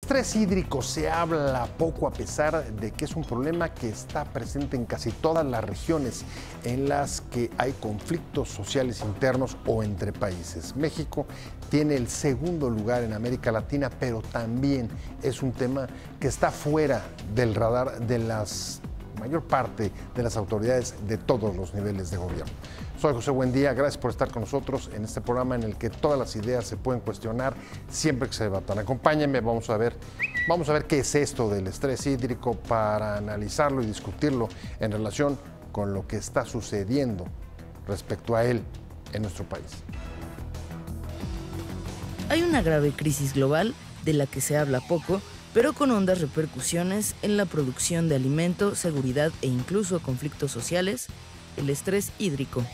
estrés hídrico se habla poco a pesar de que es un problema que está presente en casi todas las regiones en las que hay conflictos sociales internos o entre países. México tiene el segundo lugar en América Latina, pero también es un tema que está fuera del radar de la mayor parte de las autoridades de todos los niveles de gobierno. Soy José Buendía, gracias por estar con nosotros en este programa en el que todas las ideas se pueden cuestionar siempre que se debatan. Acompáñenme, vamos a ver qué es esto del estrés hídrico para analizarlo y discutirlo en relación con lo que está sucediendo respecto a él en nuestro país. Hay una grave crisis global de la que se habla poco, pero con hondas repercusiones en la producción de alimento, seguridad e incluso conflictos sociales, el estrés hídrico.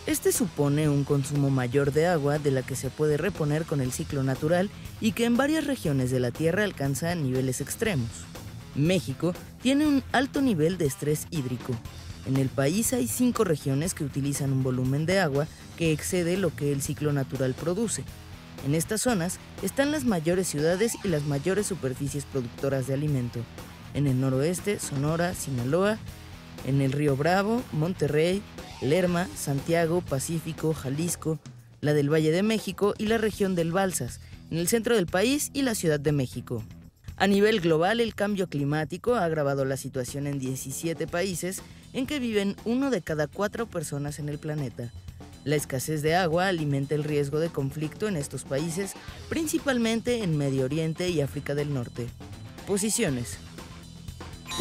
Este supone un consumo mayor de agua de la que se puede reponer con el ciclo natural y que en varias regiones de la Tierra alcanza niveles extremos. México tiene un alto nivel de estrés hídrico. En el país hay 5 regiones que utilizan un volumen de agua que excede lo que el ciclo natural produce. En estas zonas están las mayores ciudades y las mayores superficies productoras de alimento. En el noroeste, Sonora, Sinaloa, en el Río Bravo, Monterrey, Lerma, Santiago, Pacífico, Jalisco, la del Valle de México y la región del Balsas, en el centro del país y la Ciudad de México. A nivel global, el cambio climático ha agravado la situación en 17 países en que viven 1 de cada 4 personas en el planeta. La escasez de agua alimenta el riesgo de conflicto en estos países, principalmente en Medio Oriente y África del Norte. Posiciones.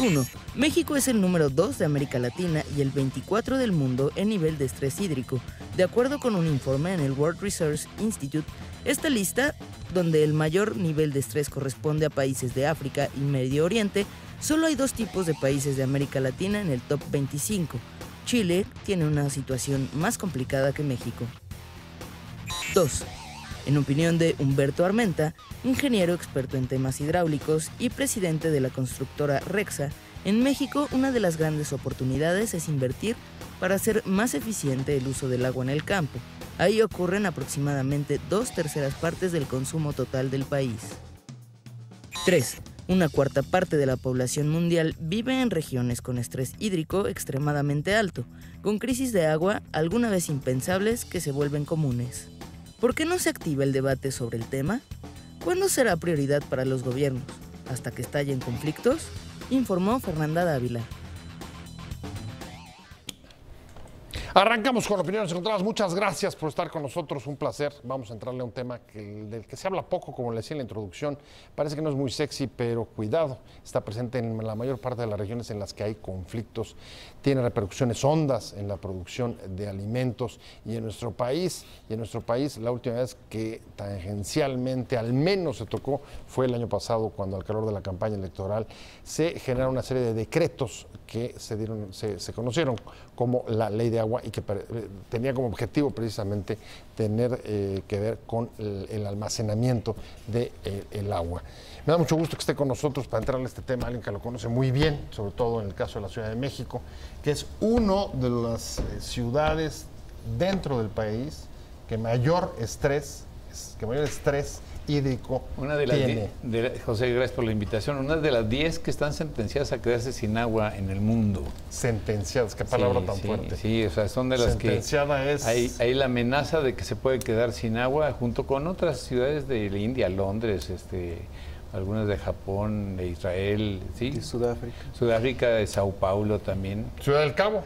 1. México es el número 2 de América Latina y el 24 del mundo en nivel de estrés hídrico. De acuerdo con un informe en el World Resource Institute, esta lista, donde el mayor nivel de estrés corresponde a países de África y Medio Oriente, solo hay 2 tipos de países de América Latina en el top 25. Chile tiene una situación más complicada que México. 2. En opinión de Humberto Armenta, ingeniero experto en temas hidráulicos y presidente de la constructora Rexa, en México una de las grandes oportunidades es invertir para hacer más eficiente el uso del agua en el campo. Ahí ocurren aproximadamente 2/3 partes del consumo total del país. 3. Una cuarta parte de la población mundial vive en regiones con estrés hídrico extremadamente alto, con crisis de agua alguna vez impensables que se vuelven comunes. ¿Por qué no se activa el debate sobre el tema? ¿Cuándo será prioridad para los gobiernos? ¿Hasta que estallen conflictos? Informó Fernanda Dávila. Arrancamos con opiniones encontradas. Muchas gracias por estar con nosotros, un placer. Vamos a entrarle a un tema del que se habla poco, como le decía en la introducción. Parece que no es muy sexy, pero cuidado, está presente en la mayor parte de las regiones en las que hay conflictos. Tiene repercusiones hondas en la producción de alimentos y en nuestro país. La última vez que tangencialmente al menos se tocó fue el año pasado, cuando al calor de la campaña electoral se generaron una serie de decretos que se conocieron como la Ley de Agua y que tenía como objetivo precisamente tener que ver con el almacenamiento del agua. Me da mucho gusto que esté con nosotros para entrarle a este tema, alguien que lo conoce muy bien, sobre todo en el caso de la Ciudad de México, que es una de las ciudades dentro del país que mayor estrés hídrico tiene. José, gracias por la invitación. Una de las 10 que están sentenciadas a quedarse sin agua en el mundo. Sentenciadas, qué palabra tan fuerte. Sí, o sea, son de las que hay la amenaza de que se puede quedar sin agua junto con otras ciudades de la India, Londres, algunas de Japón, de Israel, sí. Y Sudáfrica. Sudáfrica, de Sao Paulo también. Ciudad del Cabo.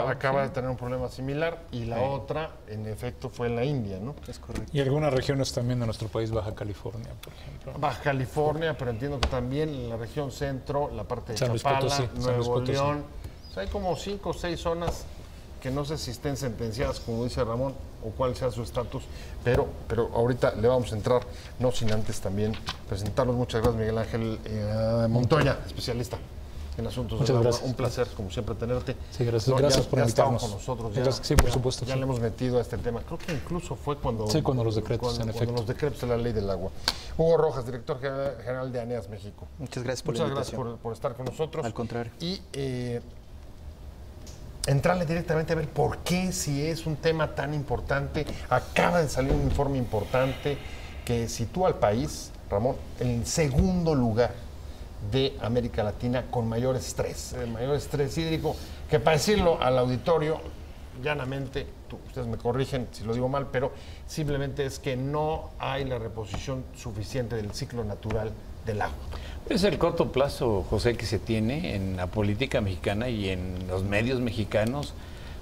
Acaba sí. de tener un problema similar y la otra, en efecto, fue en la India, ¿no? Es correcto. Y algunas regiones también de nuestro país, Baja California, por ejemplo. Baja California, pero entiendo que también en la región centro, la parte de San Luis Chapala, Potosí, Nuevo León. O sea, hay como 5 o 6 zonas que no sé si estén sentenciadas, como dice Ramón, o cuál sea su estatus, pero ahorita le vamos a entrar, no sin antes también presentarlos. Muchas gracias, Miguel Ángel Montoya, especialista en asuntos Muchas del agua. gracias. Un placer, como siempre, tenerte. Sí, gracias por invitarnos. Con nosotros, Sí, por supuesto. Ya le hemos metido a este tema. Creo que incluso fue cuando los decretos, cuando los decretos de la Ley del Agua. Hugo Rojas, director general de ANEAS México. Muchas gracias por la invitación. Muchas gracias por estar con nosotros. Al contrario. Y entrarle directamente a ver por qué, si es un tema tan importante. Acaba de salir un informe importante que sitúa al país Ramón, en segundo lugar de América Latina con mayor estrés hídrico, que para decirlo al auditorio, llanamente, ustedes me corrigen si lo digo mal, pero simplemente es que no hay la reposición suficiente del ciclo natural del agua. Es el corto plazo, José, que se tiene en la política mexicana y en los medios mexicanos.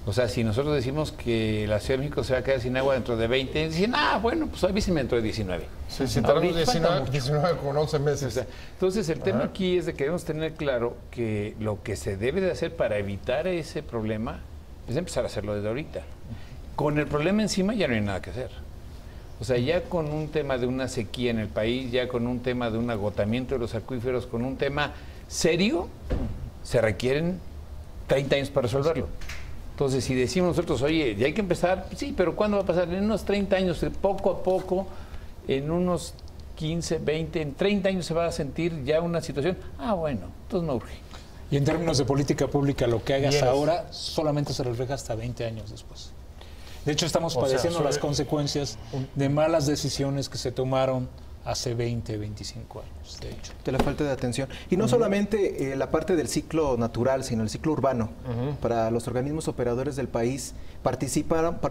O sea, si nosotros decimos que la Ciudad de México se va a quedar sin agua dentro de 20, dicen, bueno, pues avísenme dentro de 19. Sí, si tenemos 19 con 11 meses. O sea, entonces, el tema aquí es de que debemos tener claro que lo que se debe de hacer para evitar ese problema es empezar a hacerlo desde ahorita. Con el problema encima ya no hay nada que hacer. O sea, ya con un tema de una sequía en el país, ya con un tema de un agotamiento de los acuíferos, con un tema serio, se requieren 30 años para resolverlo. Entonces, si decimos nosotros, oye, ya hay que empezar, sí, pero ¿cuándo va a pasar? En unos 30 años, poco a poco, en unos 15, 20, en 30 años se va a sentir ya una situación, bueno, entonces no urge. Y en términos de política pública, lo que hagas ahora solamente se refleja hasta 20 años después. De hecho, estamos padeciendo las consecuencias de malas decisiones que se tomaron hace 20, 25 años, de hecho. De la falta de atención. Y no solamente la parte del ciclo natural, sino el ciclo urbano. Para los organismos operadores del país,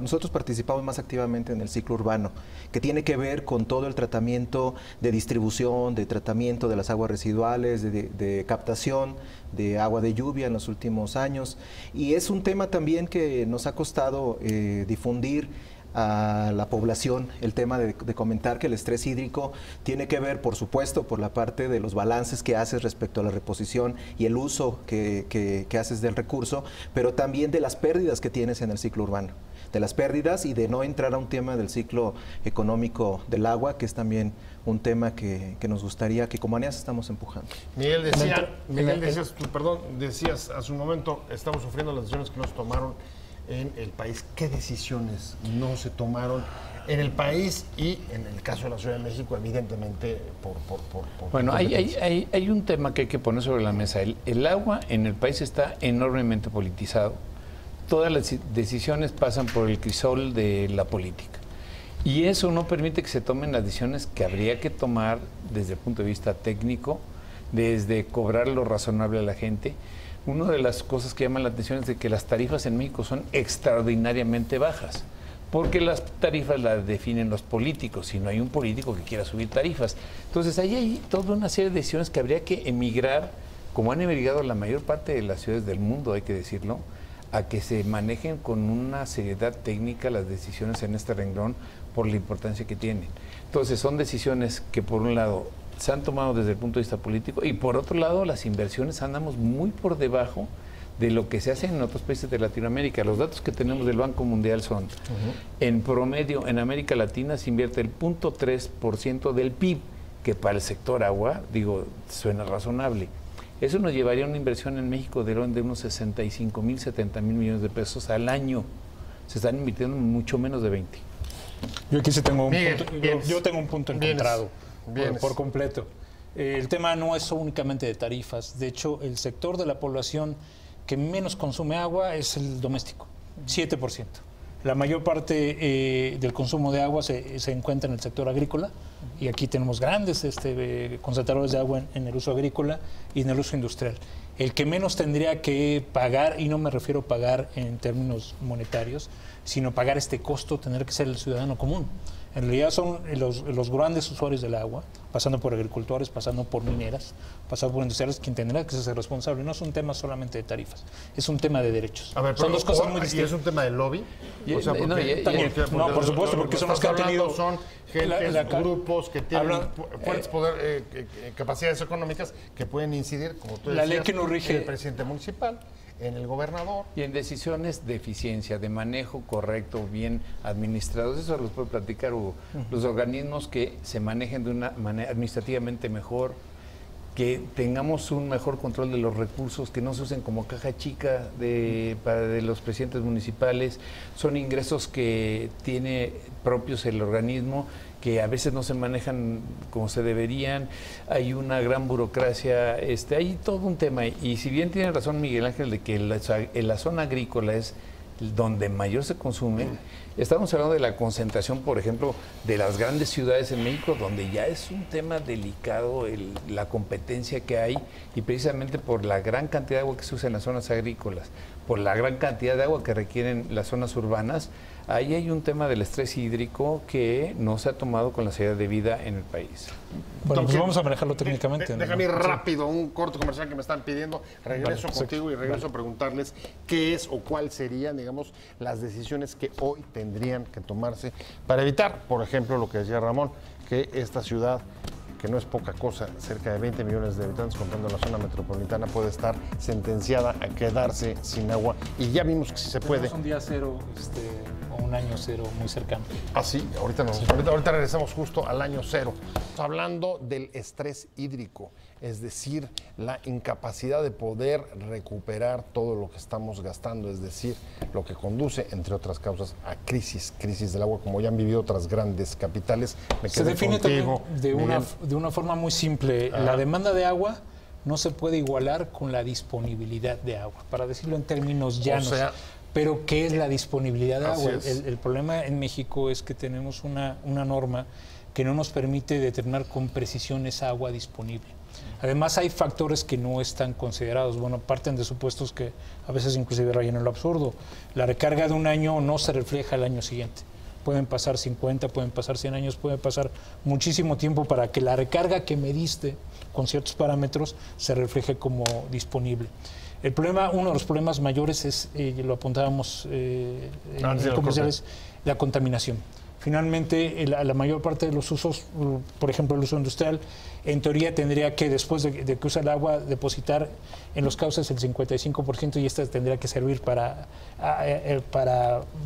nosotros participamos más activamente en el ciclo urbano, que tiene que ver con todo el tratamiento de distribución, de tratamiento de las aguas residuales, de captación de agua de lluvia en los últimos años. Y es un tema también que nos ha costado difundir a la población, el tema de comentar que el estrés hídrico tiene que ver, por supuesto, por la parte de los balances que haces respecto a la reposición y el uso que haces del recurso, pero también de las pérdidas que tienes en el ciclo urbano, de las pérdidas y de no entrar a un tema del ciclo económico del agua, que es también un tema que nos gustaría, que como ANEAS estamos empujando. Miguel, decías hace un momento, estamos sufriendo las decisiones que nos tomaron en el país. ¿Qué decisiones no se tomaron en el país y en el caso de la Ciudad de México, evidentemente, Bueno, hay un tema que hay que poner sobre la mesa. El agua en el país está enormemente politizado. Todas las decisiones pasan por el crisol de la política. Y eso no permite que se tomen las decisiones que habría que tomar desde el punto de vista técnico, desde cobrar lo razonable a la gente. Una de las cosas que llaman la atención es de que las tarifas en México son extraordinariamente bajas, porque las tarifas las definen los políticos, y no hay un político que quiera subir tarifas. Entonces, ahí hay toda una serie de decisiones que habría que emigrar, como han emigrado la mayor parte de las ciudades del mundo, hay que decirlo, a que se manejen con una seriedad técnica las decisiones en este renglón por la importancia que tienen. Entonces, son decisiones que, por un lado, se han tomado desde el punto de vista político y por otro lado las inversiones andamos muy por debajo de lo que se hace en otros países de Latinoamérica. Los datos que tenemos del Banco Mundial son, en promedio en América Latina se invierte el 0.3% del PIB, que para el sector agua, suena razonable. Eso nos llevaría a una inversión en México de unos 65,000, 70,000 millones de pesos al año. Se están invirtiendo mucho menos de 20. Yo aquí sí tengo un punto encontrado. Por completo. El tema no es únicamente de tarifas. De hecho, el sector de la población que menos consume agua es el doméstico, 7%. La mayor parte del consumo de agua se encuentra en el sector agrícola, y aquí tenemos grandes concentradores de agua en el uso agrícola y en el uso industrial. El que menos tendría que pagar, y no me refiero a pagar en términos monetarios, sino pagar este costo, tener que ser el ciudadano común. En realidad son los grandes usuarios del agua, pasando por agricultores, pasando por mineras, pasando por industriales, quien tendrá que ser responsable. No es un tema solamente de tarifas, es un tema de derechos. A ver, son dos cosas muy distintas. ¿Y es un tema de lobby? O sea, por supuesto, porque son los que han tenido... Son grupos que tienen fuertes capacidades económicas que pueden incidir, como tú decías, la ley que nos rige, en el presidente municipal, en el gobernador. Y en decisiones de eficiencia, de manejo correcto, bien administrados. Eso los puede platicar Hugo. Los organismos que se manejen de una manera administrativamente mejor, que tengamos un mejor control de los recursos, que no se usen como caja chica de los presidentes municipales. Son ingresos que tiene propios el organismo, que a veces no se manejan como se deberían. Hay una gran burocracia, hay todo un tema. Y si bien tiene razón Miguel Ángel de que la zona agrícola es donde mayor se consume. Estamos hablando de la concentración, por ejemplo, de las grandes ciudades en México, donde ya es un tema delicado la competencia que hay, y precisamente por la gran cantidad de agua que se usa en las zonas agrícolas, por la gran cantidad de agua que requieren las zonas urbanas, ahí hay un tema del estrés hídrico que no se ha tomado con la seriedad debida en el país. Bueno, pues vamos a manejarlo técnicamente. Déjame ir rápido, un corto comercial que me están pidiendo. Regreso contigo y regreso a preguntarles qué es o cuál serían, digamos, las decisiones que hoy tendrían que tomarse para evitar, por ejemplo, lo que decía Ramón, que esta ciudad, que no es poca cosa, cerca de 20 millones de habitantes, contando la zona metropolitana, puede estar sentenciada a quedarse sin agua. Y ya vimos que sí se puede. Es un día cero o un año cero muy cercano. Ah, sí, ahorita regresamos justo al año cero. Hablando del estrés hídrico, es decir, la incapacidad de poder recuperar todo lo que estamos gastando, es decir, lo que conduce, entre otras causas, a crisis del agua, como ya han vivido otras grandes capitales. Se define contigo, también de una forma muy simple. La demanda de agua no se puede igualar con la disponibilidad de agua, para decirlo en términos llanos. Pero, ¿qué es la disponibilidad de agua? El problema en México es que tenemos una norma que no nos permite determinar con precisión esa agua disponible. Además, hay factores que no están considerados. Bueno, parten de supuestos que a veces inclusive rayan en lo absurdo. La recarga de un año no se refleja al año siguiente. Pueden pasar 50, pueden pasar 100 años, puede pasar muchísimo tiempo para que la recarga que mediste con ciertos parámetros se refleje como disponible. El problema, uno de los problemas mayores es, lo apuntábamos en comerciales, la contaminación. Finalmente, la mayor parte de los usos, por ejemplo el uso industrial, en teoría tendría que, después de que usa el agua, depositar en los cauces el 55%, y esta tendría que servir para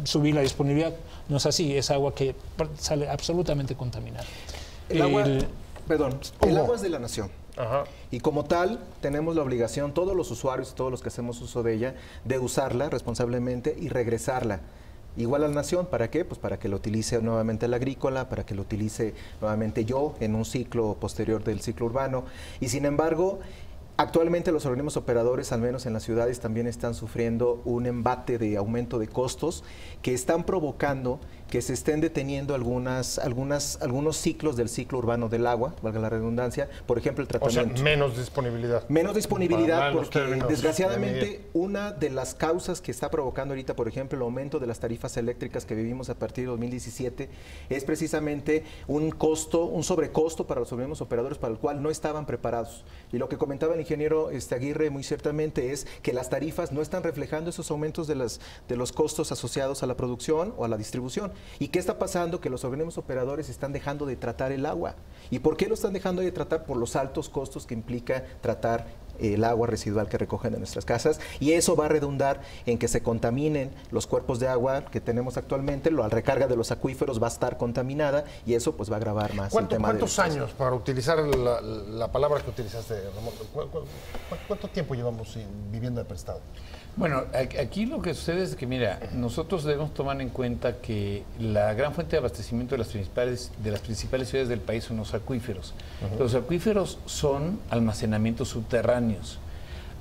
subir la disponibilidad. No es así, es agua que sale absolutamente contaminada. El agua es de la nación. Ajá. Y como tal, tenemos la obligación, todos los usuarios, todos los que hacemos uso de ella, de usarla responsablemente y regresarla. Igual a la nación, ¿para qué? Pues para que lo utilice nuevamente el agrícola, para que lo utilice nuevamente yo en un ciclo posterior del ciclo urbano. Y sin embargo, actualmente los organismos operadores, al menos en las ciudades, también están sufriendo un embate de aumento de costos que están provocando que se estén deteniendo algunos ciclos del ciclo urbano del agua, valga la redundancia, por ejemplo el tratamiento. O sea, menos disponibilidad. Menos disponibilidad porque desgraciadamente una de las causas que está provocando ahorita, por ejemplo, el aumento de las tarifas eléctricas que vivimos a partir de 2017 es precisamente un sobrecosto para los organismos operadores para el cual no estaban preparados. Y lo que comentaba el ingeniero Aguirre muy ciertamente es que las tarifas no están reflejando esos aumentos de los costos asociados a la producción o a la distribución. ¿Y qué está pasando? Que los organismos operadores están dejando de tratar el agua. ¿Y por qué lo están dejando de tratar? Por los altos costos que implica tratar el agua residual que recogen en nuestras casas, y eso va a redundar en que se contaminen los cuerpos de agua que tenemos actualmente. La recarga de los acuíferos va a estar contaminada y eso pues va a agravar más el tema. ¿Cuántos años, para utilizar la palabra que utilizaste, Ramón, cuánto tiempo llevamos viviendo de prestado? Bueno, aquí lo que sucede es que, mira, nosotros debemos tomar en cuenta que la gran fuente de abastecimiento de las principales ciudades del país son los acuíferos. Los acuíferos son almacenamientos subterráneos,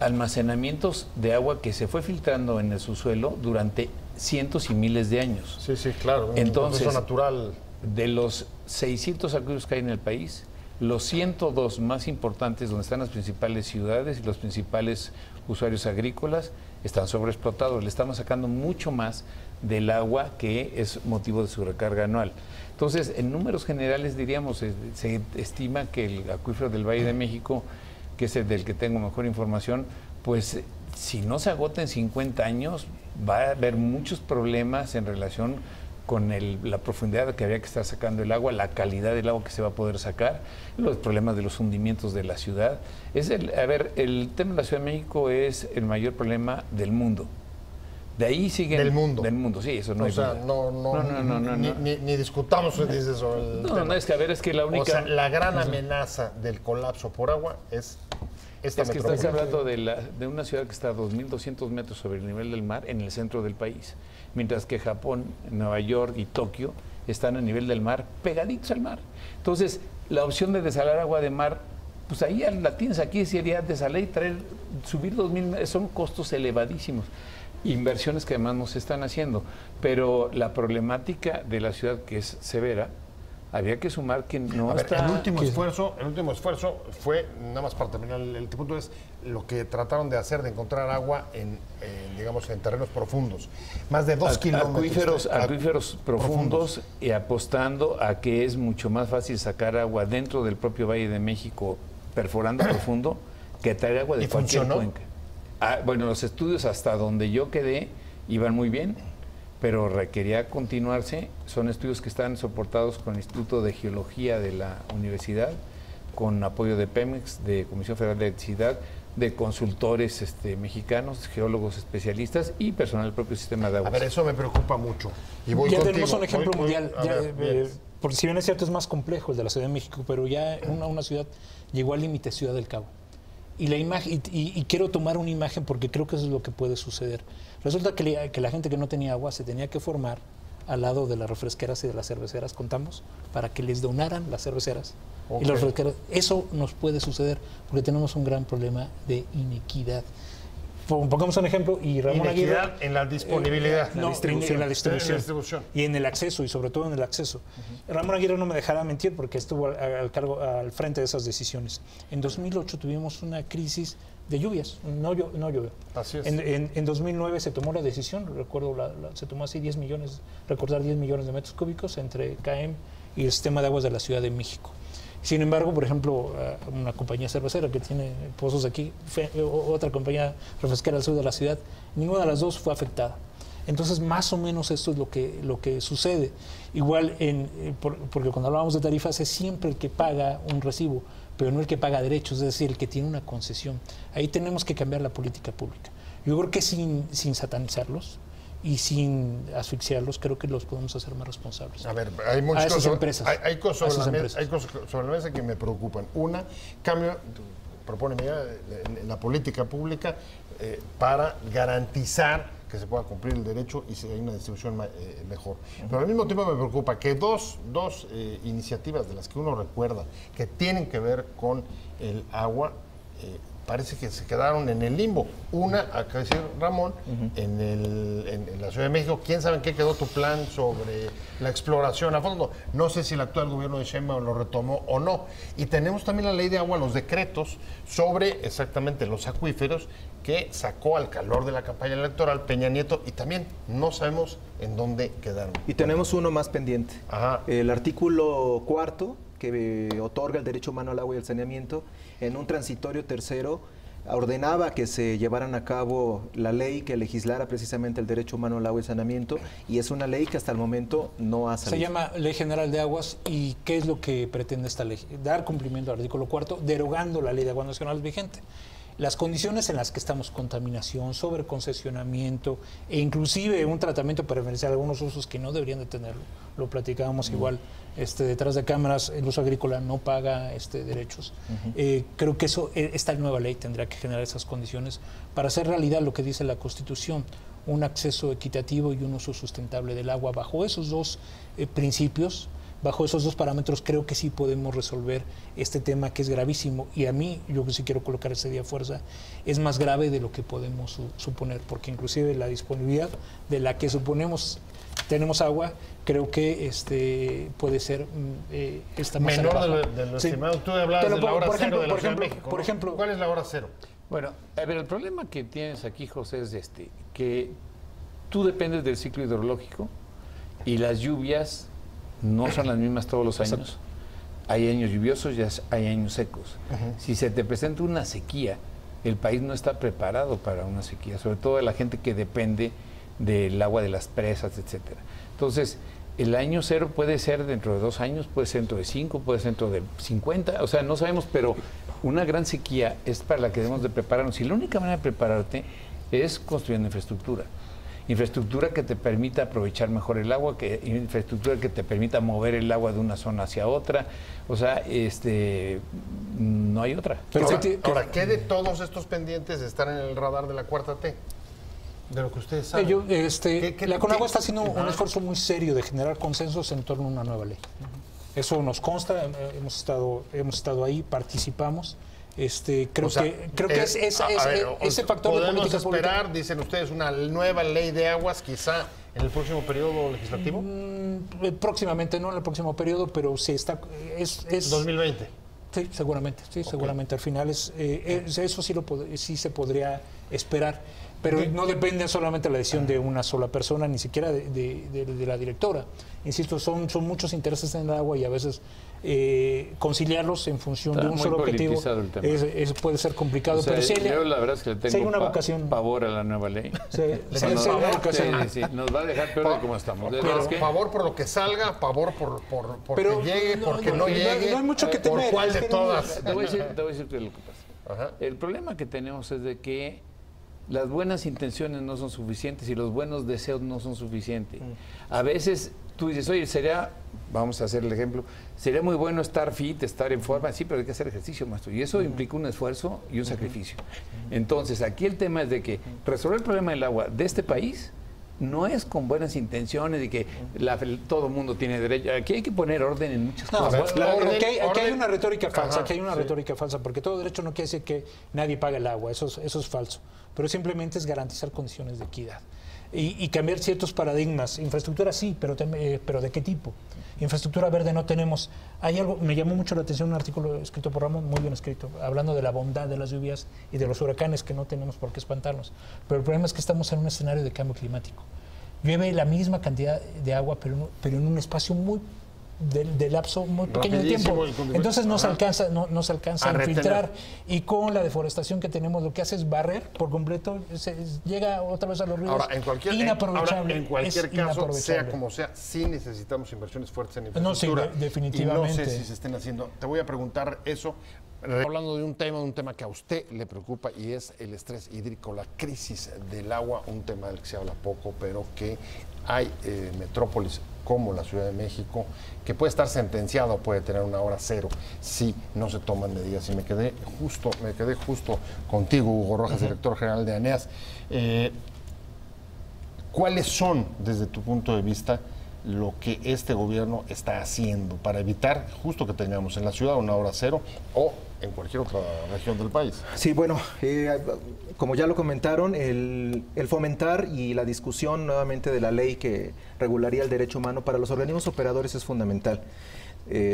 almacenamientos de agua que se fue filtrando en el subsuelo durante cientos y miles de años. Sí, sí, claro. Entonces, un natural. De los 600 acuíferos que hay en el país, los 102 más importantes, donde están las principales ciudades y los principales usuarios agrícolas, están sobreexplotados. Le estamos sacando mucho más del agua que es motivo de su recarga anual. Entonces, en números generales diríamos, se estima que el acuífero del Valle de México, que es el del que tengo mejor información, pues si no se agota en 50 años, va a haber muchos problemas en relación con la profundidad que había que estar sacando el agua, la calidad del agua que se va a poder sacar, los problemas de los hundimientos de la ciudad. El tema de la Ciudad de México es el mayor problema del mundo. De ahí siguen... Del mundo. Del mundo, sí, eso no hay duda. Ni discutamos sobre el tema. No, es que la única... O sea, la gran amenaza del colapso por agua es esta metrópoli. Estás hablando de una ciudad que está a 2.200 metros sobre el nivel del mar, en el centro del país, mientras que Japón, Nueva York y Tokio están a nivel del mar, pegaditos al mar. Entonces, la opción de desalar agua de mar, pues ahí la tienes. Aquí sería desalar y subir 2.000 metros, son costos elevadísimos. inversiones que además no se están haciendo. Pero la problemática de la ciudad, que es severa, habría que sumar que no está... El último esfuerzo fue, nada más para terminar, el punto es lo que trataron de hacer, de encontrar agua digamos, en terrenos profundos. Más de 2 kilómetros. Acuíferos profundos, y apostando a que es mucho más fácil sacar agua dentro del propio Valle de México, perforando profundo, que traer agua de cualquier cuenca. Bueno, los estudios hasta donde yo quedé iban muy bien, pero requería continuarse. Son estudios que están soportados con el Instituto de Geología de la Universidad, con apoyo de Pemex, de Comisión Federal de Electricidad, de consultores mexicanos, geólogos especialistas y personal del propio sistema de aguas. A ver, eso me preocupa mucho. Y ya tenemos un ejemplo mundial. Porque si bien es cierto, es más complejo el de la Ciudad de México, pero ya una ciudad llegó al límite, Ciudad del Cabo. Y la imagen, y quiero tomar una imagen porque creo que eso es lo que puede suceder. Resulta que la gente que no tenía agua se tenía que formar al lado de las refresqueras y de las cerveceras, contamos, para que les donaran las cerveceras y las refresqueras. Eso nos puede suceder porque tenemos un gran problema de inequidad. Pongamos un ejemplo, y Ramón Aguirre... en la disponibilidad. En la distribución. Y en el acceso, y sobre todo en el acceso. Ramón Aguirre no me dejará mentir porque estuvo al frente de esas decisiones. En 2008 tuvimos una crisis de lluvias, no llovió. Así es. En 2009 se tomó la decisión, recuerdo, se tomó así 10 millones de metros cúbicos entre CAEM y el sistema de aguas de la Ciudad de México. Sin embargo, por ejemplo, una compañía cervecera que tiene pozos aquí, otra compañía refresquera al sur de la ciudad, ninguna de las dos fue afectada. Entonces, más o menos esto es lo que sucede. Igual, porque cuando hablamos de tarifas es siempre el que paga un recibo, pero no el que paga derechos, es decir, el que tiene una concesión. Ahí tenemos que cambiar la política pública. Yo creo que sin satanizarlos y sin asfixiarlos, creo que los podemos hacer más responsables. A ver, hay muchas cosas. Hay cosas sobre la mesa que me preocupan. Una, cambio, propone en la política pública para garantizar que se pueda cumplir el derecho y si hay una distribución mejor. Pero al mismo tiempo me preocupa que dos iniciativas de las que uno recuerda que tienen que ver con el agua, parece que se quedaron en el limbo. Una, acá decir Ramón, en la Ciudad de México, ¿quién sabe en qué quedó tu plan sobre la exploración a fondo? No sé si el actual gobierno de Sheinbaum lo retomó o no. Y tenemos también la ley de agua, los decretos sobre exactamente los acuíferos que sacó al calor de la campaña electoral Peña Nieto y también no sabemos en dónde quedaron. Y tenemos uno más pendiente. Ajá. El artículo 4 que otorga el derecho humano al agua y al saneamiento, en un transitorio tercero ordenaba que se llevaran a cabo la ley que legislara precisamente el derecho humano al agua y saneamiento, y es una ley que hasta el momento no ha salido. Se llama Ley General de Aguas, y ¿qué es lo que pretende esta ley? Dar cumplimiento al artículo 4, derogando la Ley de Aguas Nacionales vigente. Las condiciones en las que estamos, contaminación, sobreconcesionamiento e inclusive un tratamiento preferencial, algunos usos que no deberían de tenerlo, lo platicábamos igual detrás de cámaras, el uso agrícola no paga derechos. Creo que esta nueva ley tendrá que generar esas condiciones para hacer realidad lo que dice la Constitución, un acceso equitativo y un uso sustentable del agua. Bajo esos dos principios, bajo esos dos parámetros, creo que sí podemos resolver este tema que es gravísimo, y a mí, yo sí quiero colocar ese día fuerza, es más grave de lo que podemos suponer, porque inclusive la disponibilidad de la que suponemos tenemos agua, creo que puede ser esta más menor de lo estimado. Tú hablabas de la hora cero de la Ciudad de México, ¿no? Por ejemplo, ¿cuál es la hora cero? Bueno, a ver, el problema que tienes aquí, José, es que tú dependes del ciclo hidrológico y las lluvias no son las mismas todos los años. Exacto. Hay años lluviosos y hay años secos. Si se te presenta una sequía, el país no está preparado para una sequía, sobre todo la gente que depende del agua de las presas, etcétera. Entonces, el año cero puede ser dentro de 2 años, puede ser dentro de 5, puede ser dentro de 50, o sea, no sabemos, pero una gran sequía es para la que debemos de prepararnos. Y la única manera de prepararte es construyendo infraestructura. Infraestructura que te permita aprovechar mejor el agua, infraestructura que te permita mover el agua de una zona hacia otra. O sea, no hay otra. Ahora, ¿qué de todos estos pendientes están en el radar de la Cuarta T? De lo que ustedes saben. La Conagua está haciendo un esfuerzo muy serio de generar consensos en torno a una nueva ley. Eso nos consta, hemos estado ahí, participamos. Creo que ese factor de política ¿podemos esperar, dicen ustedes, una nueva ley de aguas quizá en el próximo periodo legislativo? Próximamente, no en el próximo periodo, pero sí está... es 2020. Sí, seguramente, sí, okay. Seguramente. Al final eso sí se podría esperar, pero no depende solamente de la decisión de una sola persona, ni siquiera de la directora. Insisto, son muchos intereses en el agua y a veces conciliarlos en función de un solo objetivo puede ser complicado. O sea, pero yo la verdad es que le tengo una vocación. Pavor a la nueva ley. Sí, nos va a dejar peor de cómo estamos. Pero pavor por lo que salga, pavor por que llegue, porque no llegue. No hay mucho que temer. ¿Por cuál de todas? Te voy a decir lo que pasa. Ajá. El problema que tenemos es de que las buenas intenciones no son suficientes y los buenos deseos no son suficientes. A veces tú dices, oye, vamos a hacer el ejemplo, sería muy bueno estar fit, estar en forma, sí, pero hay que hacer ejercicio, maestro, y eso implica un esfuerzo y un sacrificio. Entonces, aquí el tema es de que resolver el problema del agua de este país no es con buenas intenciones y que todo el mundo tiene derecho. Aquí hay que poner orden en muchas cosas. Aquí hay una retórica falsa, retórica falsa, porque todo derecho no quiere decir que nadie pague el agua, eso es falso, pero simplemente es garantizar condiciones de equidad. Y cambiar ciertos paradigmas. Infraestructura sí, pero ¿de qué tipo? Infraestructura verde no tenemos. Hay algo, me llamó mucho la atención un artículo escrito por Ramón, muy bien escrito, hablando de la bondad de las lluvias y de los huracanes, que no tenemos por qué espantarnos. Pero el problema es que estamos en un escenario de cambio climático. Llueve la misma cantidad de agua, pero en un espacio de lapso muy pequeño de tiempo. Entonces no se alcanza a infiltrar, y con la deforestación que tenemos lo que hace es barrer por completo, llega otra vez a los ríos. Ahora, en cualquier caso, sea como sea, sí necesitamos inversiones fuertes en infraestructura. No, sí, definitivamente. Y no sé si se estén haciendo. Te voy a preguntar eso. Hablando de un tema que a usted le preocupa, y es el estrés hídrico, la crisis del agua, un tema del que se habla poco, pero que hay metrópolis como la Ciudad de México, que puede estar sentenciado, puede tener una hora cero si no se toman medidas. Y me quedé justo contigo, Hugo Rojas, director general de ANEAS. ¿Cuáles son, desde tu punto de vista, lo que este gobierno está haciendo para evitar justo que tengamos en la ciudad una hora cero o en cualquier otra región del país? Sí, bueno, como ya lo comentaron, el fomentar y la discusión nuevamente de la ley que regularía el derecho humano para los organismos operadores es fundamental.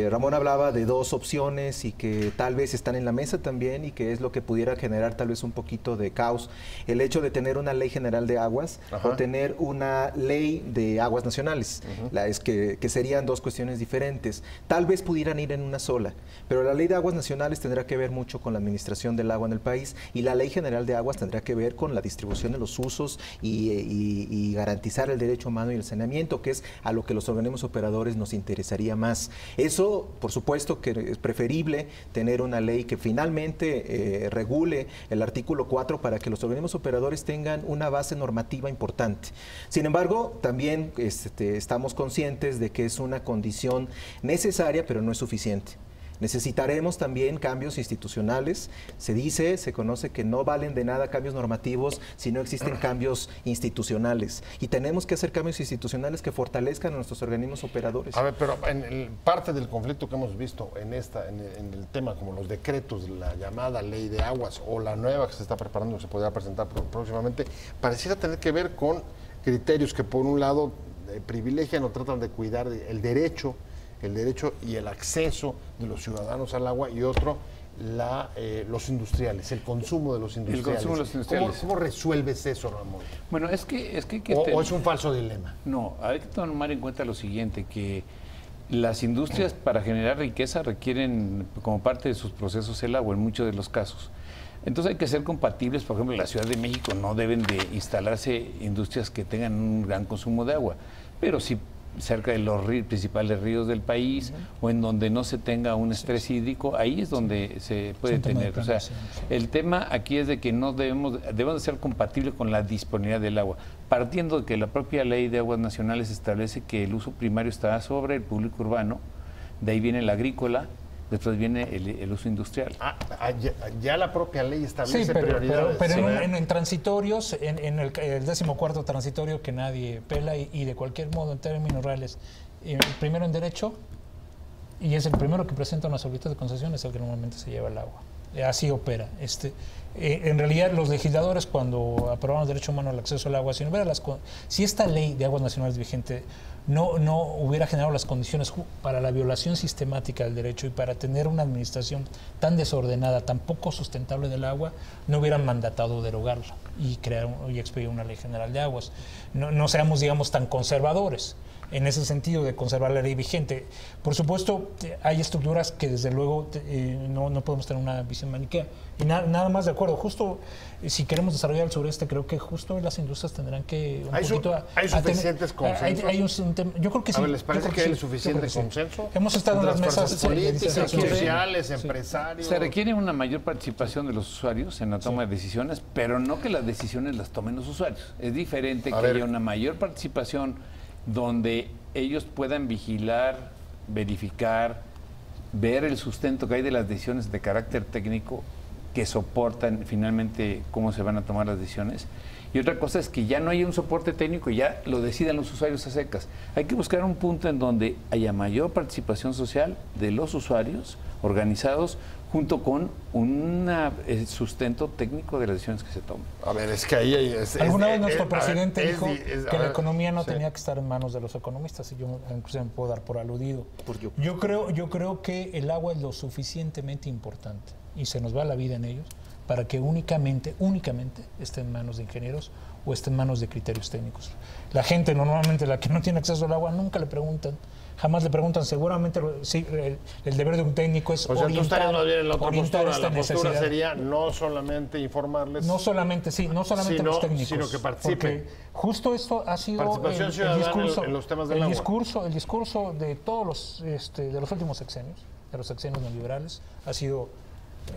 Ramón hablaba de dos opciones y que tal vez están en la mesa también y que es lo que pudiera generar tal vez un poquito de caos. El hecho de tener una ley general de aguas o tener una ley de aguas nacionales, que serían dos cuestiones diferentes. Tal vez pudieran ir en una sola, pero la ley de aguas nacionales tendrá que ver mucho con la administración del agua en el país y la ley general de aguas tendrá que ver con la distribución de los usos y garantizar el derecho humano y el saneamiento, que es a lo que los organismos operadores nos interesaría más. Eso, por supuesto, que es preferible tener una ley que finalmente regule el artículo 4 para que los organismos operadores tengan una base normativa importante. Sin embargo, también estamos conscientes de que es una condición necesaria, pero no es suficiente. Necesitaremos también cambios institucionales. Se conoce que no valen de nada cambios normativos si no existen cambios institucionales. Y tenemos que hacer cambios institucionales que fortalezcan a nuestros organismos operadores. A ver, pero en parte del conflicto que hemos visto en el tema, como los decretos de la llamada ley de aguas o la nueva que se está preparando, que se podrá presentar próximamente, pareciera tener que ver con criterios que por un lado privilegian o tratan de cuidar el derecho y el acceso de los ciudadanos al agua, y otro, los industriales, el consumo de los industriales. El consumo de los industriales. ¿Cómo resuelves eso, Ramón? Bueno, es que ¿O es un falso dilema? No, hay que tomar en cuenta lo siguiente, que las industrias para generar riqueza requieren como parte de sus procesos el agua en muchos de los casos. Entonces hay que ser compatibles. Por ejemplo, en la Ciudad de México no deben de instalarse industrias que tengan un gran consumo de agua, pero sí cerca de los principales ríos del país o en donde no se tenga un estrés hídrico, ahí es donde se puede tener. O sea, el tema aquí es de que no debemos de ser compatibles con la disponibilidad del agua, partiendo de que la propia ley de aguas nacionales establece que el uso primario está sobre el público urbano, de ahí viene el agrícola, después viene el uso industrial. Ya la propia ley establece prioridades. Pero en transitorios, en el 14º transitorio que nadie pela y de cualquier modo en términos reales, el primero en derecho, y es el primero que presenta una solicitud de concesión, es el que normalmente se lleva el agua. así opera. En realidad, los legisladores, cuando aprobaron el derecho humano al acceso al agua, si esta ley de aguas nacionales vigente no hubiera generado las condiciones para la violación sistemática del derecho y para tener una administración tan desordenada, tan poco sustentable del agua, no hubieran mandatado derogarla y expedir una ley general de aguas. No seamos, digamos, tan conservadores en ese sentido de conservar la ley vigente. Por supuesto, hay estructuras que desde luego no podemos tener una visión maniquea. Y nada más de acuerdo. Justo si queremos desarrollar el sureste, creo que justo las industrias tendrán que ¿Hay suficientes consensos? Yo creo que sí. A ver, ¿les parece que hay suficiente consenso? Hemos estado en las mesas políticas, sociales, empresarios. Se requiere una mayor participación de los usuarios en la toma de decisiones, pero no que las decisiones las tomen los usuarios. Es diferente que haya una mayor participación donde ellos puedan vigilar, verificar, ver el sustento que hay de las decisiones de carácter técnico que soportan finalmente cómo se van a tomar las decisiones. Y otra cosa es que ya no haya un soporte técnico y ya lo decidan los usuarios a secas. Hay que buscar un punto en donde haya mayor participación social de los usuarios organizados junto con un sustento técnico de las decisiones que se toman. A ver, es que ahí... Alguna vez nuestro presidente dijo que la economía no tenía que estar en manos de los economistas, y yo incluso me puedo dar por aludido. Yo creo que el agua es lo suficientemente importante, y se nos va la vida en ellos, para que únicamente esté en manos de ingenieros o esté en manos de criterios técnicos. La gente, normalmente la que no tiene acceso al agua, nunca le preguntan. Jamás le preguntan, seguramente sí, el deber de un técnico es orientar. O sea, tú estarías más bien en la otra postura. La postura sería no solamente informarles. No solamente los técnicos. Sino que participen. Porque justo esto ha sido participación ciudadana en los temas del agua. El discurso de todos de los últimos sexenios, de los sexenios neoliberales, ha sido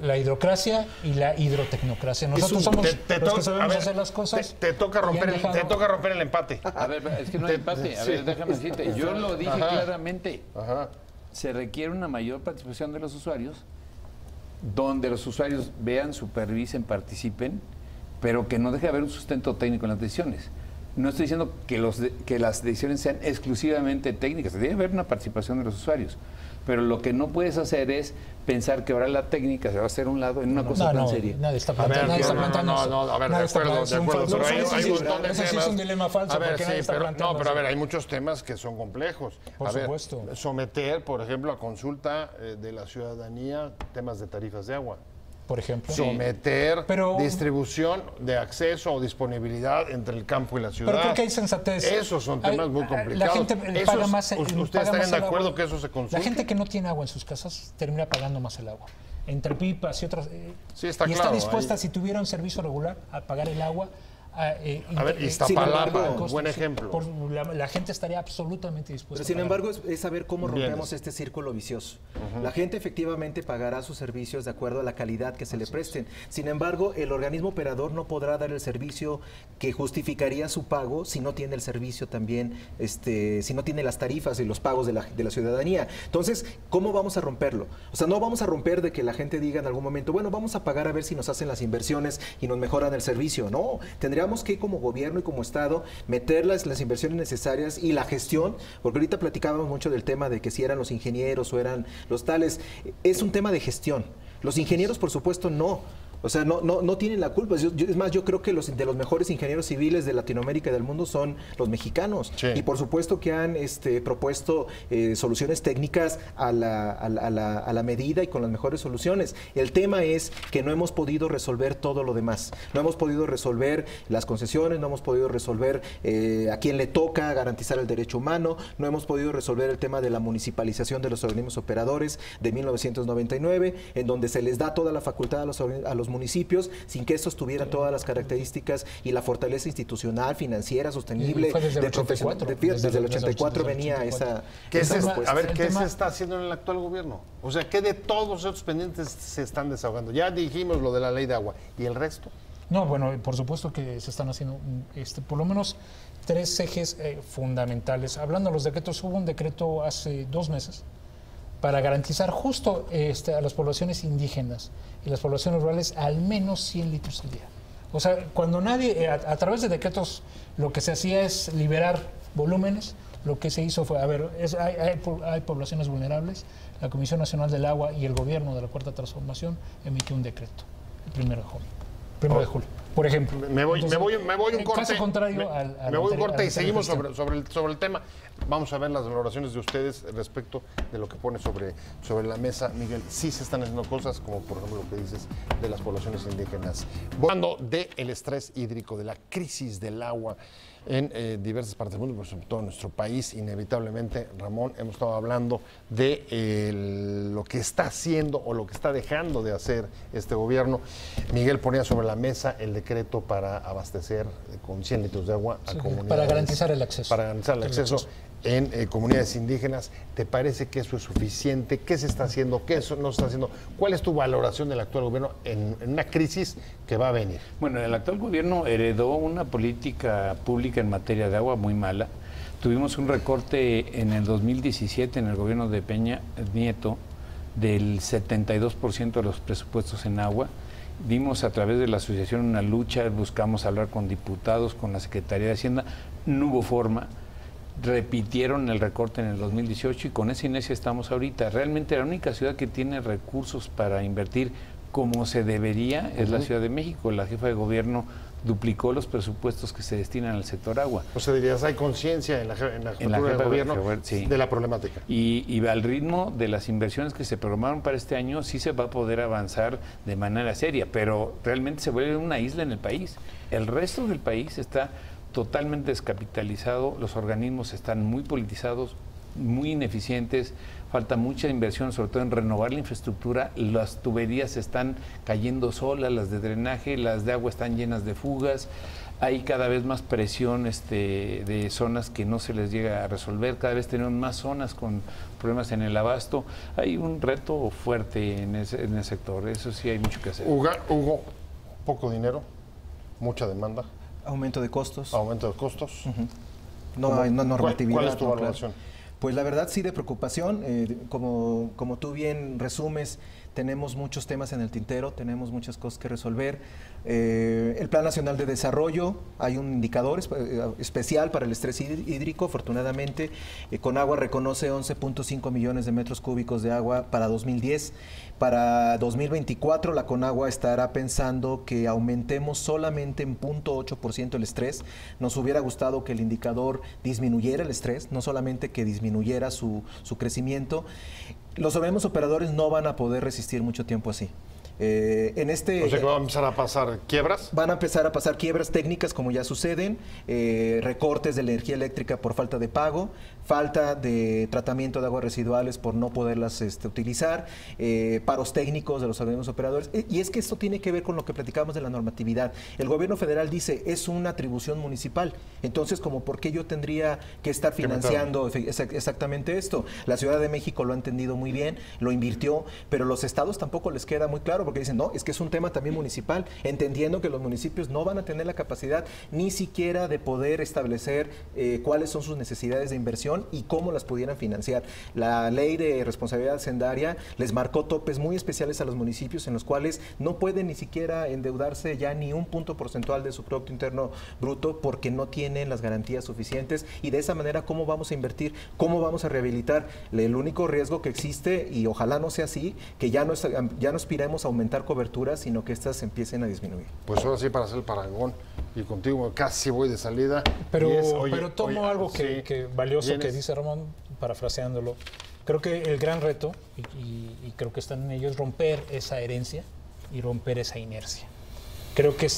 la hidrocracia y la hidrotecnocracia. Nosotros somos los que sabemos hacer las cosas. Te toca romper el empate. A ver, es que no hay empate. A ver, déjame decirte. Yo lo dije claramente. Se requiere una mayor participación de los usuarios, donde los usuarios vean, supervisen, participen, pero que no deje de haber un sustento técnico en las decisiones. No estoy diciendo que las decisiones sean exclusivamente técnicas. Debe haber una participación de los usuarios. Pero lo que no puedes hacer es pensar que ahora la técnica se va a hacer a un lado en una cosa tan seria. Nadie está planteando. A ver, de acuerdo, pero hay un montón de temas. Ese sí es un dilema falso, porque nadie está planteando. No, pero a ver, hay muchos temas que son complejos. Por supuesto. Someter, por ejemplo, a consulta de la ciudadanía temas de tarifas de agua. Por ejemplo. Someter distribución de acceso o disponibilidad entre el campo y la ciudad. Pero creo que hay sensatez. Esos son temas muy complicados. La gente paga más. ¿Ustedes estarían de acuerdo que eso se consulte? La gente que no tiene agua en sus casas termina pagando más el agua. Entre pipas y otras. Sí, está claro. Y está dispuesta, si tuviera un servicio regular, a pagar el agua. A ver, Iztapalapa, buen ejemplo. La gente estaría absolutamente dispuesta. Pero sin embargo, es saber cómo rompemos este círculo vicioso. La gente efectivamente pagará sus servicios de acuerdo a la calidad que se le presten. Sin embargo, el organismo operador no podrá dar el servicio que justificaría su pago si no tiene el servicio también, si no tiene las tarifas y los pagos de la ciudadanía. Entonces, ¿cómo vamos a romperlo? O sea, no vamos a romper de que la gente diga en algún momento, bueno, vamos a pagar a ver si nos hacen las inversiones y nos mejoran el servicio. No, tendríamos que como gobierno y como Estado meter las inversiones necesarias y la gestión, porque ahorita platicábamos mucho del tema de que si eran los ingenieros o eran los tales, es un tema de gestión. Los ingenieros, por supuesto, no. O sea, no tienen la culpa. Es más, yo creo que de los mejores ingenieros civiles de Latinoamérica y del mundo son los mexicanos. Sí. Y por supuesto que han propuesto soluciones técnicas a la medida y con las mejores soluciones. El tema es que no hemos podido resolver todo lo demás. No hemos podido resolver las concesiones, no hemos podido resolver a quién le toca garantizar el derecho humano, no hemos podido resolver el tema de la municipalización de los organismos operadores de 1999, en donde se les da toda la facultad a los municipios sin que estos tuvieran todas las características y la fortaleza institucional, financiera, sostenible. Desde el 84. Desde el 84 venía esa... ¿Qué se está haciendo en el actual gobierno? O sea, ¿qué de todos esos pendientes se están desahogando? Ya dijimos lo de la ley de agua. ¿Y el resto? No, bueno, por supuesto que se están haciendo por lo menos 3 ejes fundamentales. Hablando de los decretos, hubo un decreto hace 2 meses para garantizar justo a las poblaciones indígenas y las poblaciones rurales al menos 100 litros al día. O sea, cuando nadie, a través de decretos, lo que se hacía es liberar volúmenes, lo que se hizo fue, a ver, hay poblaciones vulnerables, la Comisión Nacional del Agua y el gobierno de la Cuarta Transformación emitió un decreto el 1 de julio. 1 de julio, por ejemplo. Me voy un corte. Caso contrario me voy un corte y seguimos sobre el tema. Vamos a ver las valoraciones de ustedes respecto de lo que pone sobre la mesa, Miguel. Sí se están haciendo cosas, como por ejemplo lo que dices de las poblaciones indígenas. Hablando del estrés hídrico, de la crisis del agua en diversas partes del mundo, pero sobre todo en nuestro país, inevitablemente, Ramón, hemos estado hablando de lo que está haciendo o lo que está dejando de hacer este gobierno. Miguel ponía sobre la mesa el decreto para abastecer con 100 litros de agua a comunidades. Para garantizar el acceso. Para garantizar el acceso en comunidades indígenas. ¿Te parece que eso es suficiente? ¿Qué se está haciendo? ¿Qué eso no se está haciendo? ¿Cuál es tu valoración del actual gobierno en una crisis que va a venir? Bueno, el actual gobierno heredó una política pública en materia de agua muy mala. Tuvimos un recorte en el 2017 en el gobierno de Peña Nieto del 72% de los presupuestos en agua. Dimos a través de la asociación una lucha, buscamos hablar con diputados, con la Secretaría de Hacienda, no hubo forma. Repitieron el recorte en el 2018 y con esa inercia estamos ahorita. Realmente la única ciudad que tiene recursos para invertir como se debería es la Ciudad de México. La jefa de gobierno duplicó los presupuestos que se destinan al sector agua. O sea, dirías, hay conciencia en la jefatura del gobierno sí, de la problemática. Y al ritmo de las inversiones que se programaron para este año sí se va a poder avanzar de manera seria, pero realmente se vuelve una isla en el país. El resto del país está totalmente descapitalizado, los organismos están muy politizados, muy ineficientes, falta mucha inversión, sobre todo en renovar la infraestructura, las tuberías están cayendo solas, las de drenaje, las de agua están llenas de fugas, hay cada vez más presión de zonas que no se les llega a resolver, cada vez tenemos más zonas con problemas en el abasto, hay un reto fuerte en el sector, eso sí hay mucho que hacer. Hugo, poco dinero, mucha demanda. Aumento de costos. Aumento de costos. No hay normatividad. ¿Cuál es tu valoración? Pues la verdad sí de preocupación, como tú bien resumes, tenemos muchos temas en el tintero, tenemos muchas cosas que resolver. El Plan Nacional de Desarrollo, hay un indicador especial para el estrés hídrico, afortunadamente Conagua reconoce 11.5 millones de metros cúbicos de agua para 2010. Para 2024 la Conagua estará pensando que aumentemos solamente en 0.8% el estrés. Nos hubiera gustado que el indicador disminuyera el estrés, no solamente que disminuyera su crecimiento. Los organismos operadores no van a poder resistir mucho tiempo así. O sea que van a empezar a pasar quiebras. Van a empezar a pasar quiebras técnicas como ya suceden, recortes de la energía eléctrica por falta de pago, falta de tratamiento de aguas residuales por no poderlas utilizar, paros técnicos de los organismos operadores. Y es que esto tiene que ver con lo que platicamos de la normatividad. El gobierno federal dice, es una atribución municipal. Entonces, como ¿por qué yo tendría que estar financiando exactamente esto? La Ciudad de México lo ha entendido muy bien, lo invirtió, pero los estados tampoco les queda muy claro, porque dicen, no, es que es un tema también municipal, entendiendo que los municipios no van a tener la capacidad ni siquiera de poder establecer cuáles son sus necesidades de inversión y cómo las pudieran financiar. La ley de responsabilidad hacendaria les marcó topes muy especiales a los municipios en los cuales no pueden ni siquiera endeudarse ya ni un punto porcentual de su Producto Interno Bruto porque no tienen las garantías suficientes, y de esa manera, ¿cómo vamos a invertir? ¿Cómo vamos a rehabilitar? El único riesgo que existe, y ojalá no sea así, que ya no aspiremos a aumentar coberturas, sino que estas empiecen a disminuir. Pues ahora sí, para hacer el parangón, y contigo casi voy de salida. Pero tomo algo que valioso que dice Ramón, parafraseándolo. Creo que el gran reto, y creo que están en ello, es romper esa herencia y romper esa inercia. Creo que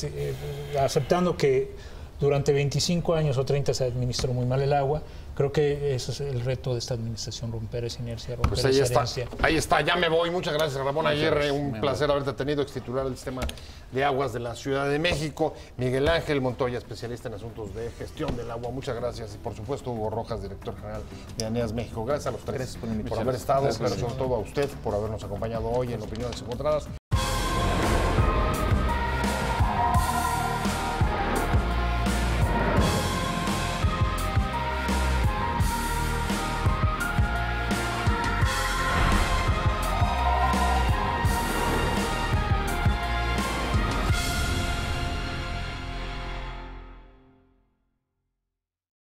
aceptando que durante 25 años o 30 se administró muy mal el agua, creo que eso es el reto de esta administración, romper esa inercia, romper esa herencia. Ahí está, ya me voy. Muchas gracias, Ramón Aguirre. Un placer haberte tenido, extitular del sistema de aguas de la Ciudad de México. Miguel Ángel Montoya, especialista en asuntos de gestión del agua. Muchas gracias. Y por supuesto, Hugo Rojas, director general de ANEAS México. Gracias a los tres por haber estado, pero sobre todo a usted por habernos acompañado hoy en Opiniones Encontradas.